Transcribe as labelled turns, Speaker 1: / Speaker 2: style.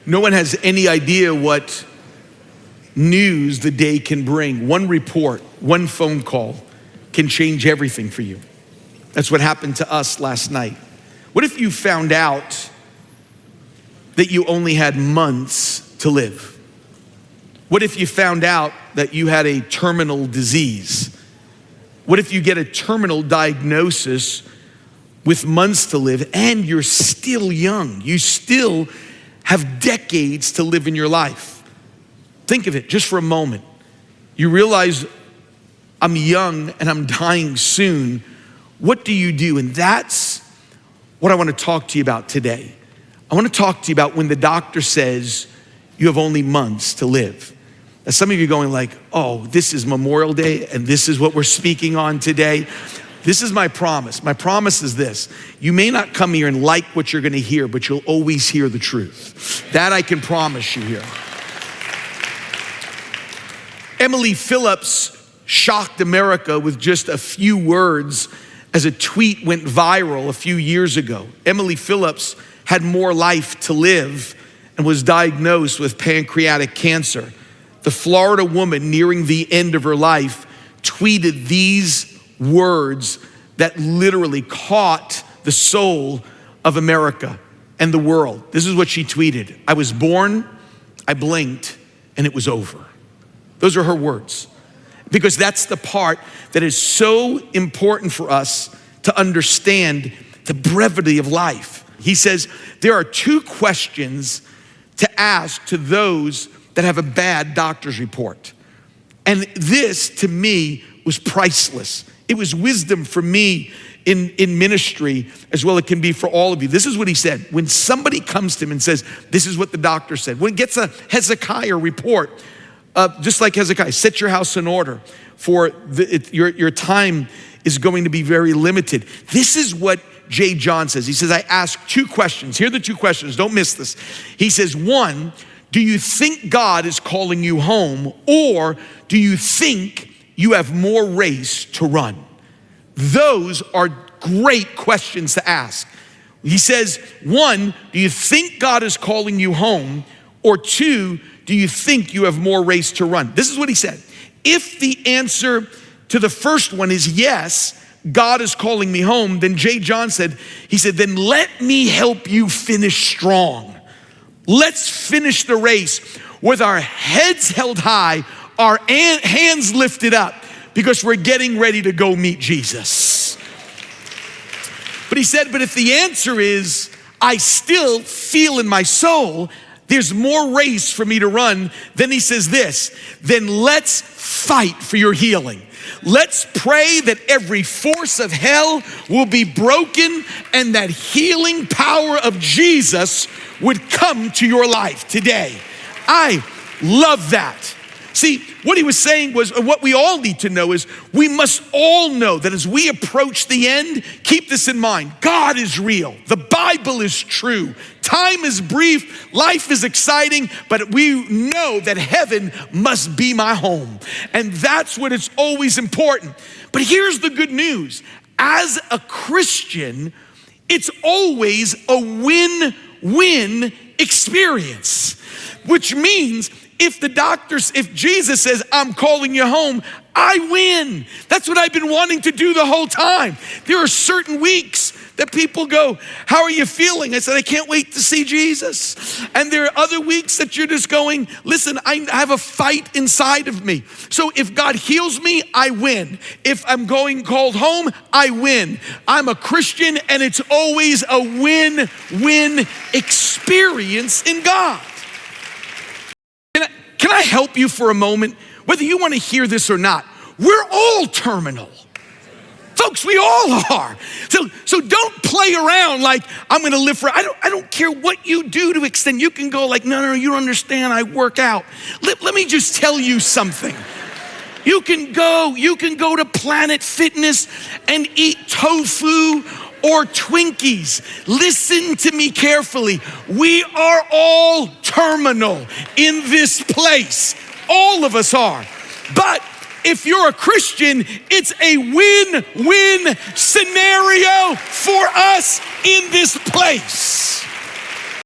Speaker 1: No one has any idea what news the day can bring. One report, one phone call can change everything for you. That's what happened to us last night. What if you found out that you only had months to live? What if you found out that you had a terminal disease? What if you get a terminal diagnosis with months to live and you're still young? You still have decades to live in your life. Think of it just for a moment. You realize I'm young and I'm dying soon. What do you do? And that's what I want to talk to you about today. I want to talk to you about when the doctor says you have only months to live. Now, some of you are going like, oh, this is Memorial Day and this is what we're speaking on today. This is my promise. My promise is this. You may not come here and like what you're going to hear, but you'll always hear the truth. That I can promise you here. Emily Phillips shocked America with just a few words as a tweet went viral a few years ago. Emily Phillips had more life to live and was diagnosed with pancreatic cancer. The Florida woman nearing the end of her life tweeted these words that literally caught the soul of America and the world. This is what she tweeted. I was born, I blinked, and it was over. Those are her words. Because that's the part that is so important for us to understand the brevity of life. He says, there are two questions to ask to those that have a bad doctor's report. And this, to me, was priceless. It was wisdom for me in ministry as well it can be for all of you. This is what he said. When somebody comes to him and says, this is what the doctor said. When it gets a Hezekiah report, just like Hezekiah, set your house in order for your time is going to be very limited. This is what J. John says. He says, I ask two questions. Here are the two questions. Don't miss this. He says, one, do you think God is calling you home, or do you think you have more race to run? Those are great questions to ask. He says, one, do you think God is calling you home? Or two, do you think you have more race to run? This is what he said. If the answer to the first one is yes, God is calling me home, then J. John said, then let me help you finish strong. Let's finish the race with our heads held high, our hands lifted up, because we're getting ready to go meet Jesus. But he said, but if the answer is, I still feel in my soul, there's more race for me to run, then he says this, then let's fight for your healing. Let's pray that every force of hell will be broken and that healing power of Jesus would come to your life today. I love that. See, what he was saying was, what we all need to know is, we must all know that as we approach the end, keep this in mind, God is real. The Bible is true. Time is brief, life is exciting, but we know that heaven must be my home. And that's what is always important. But here's the good news. As a Christian, it's always a win-win experience, which means if Jesus says, I'm calling you home, I win. That's what I've been wanting to do the whole time. There are certain weeks that people go, how are you feeling? I said, I can't wait to see Jesus. And there are other weeks that you're just going, listen, I have a fight inside of me. So if God heals me, I win. If I'm called home, I win. I'm a Christian, and it's always a win-win experience in God. Can I help you for a moment? Whether you want to hear this or not, we're all terminal. Folks, we all are. So don't play around like I'm going to live for, I don't care what you do to extend. You can go like, no, you don't understand. I work out. Let me just tell you something. You can go to Planet Fitness and eat tofu or Twinkies. Listen to me carefully. We are all terminal in this place. All of us are. But if you're a Christian, it's a win-win scenario for us in this place.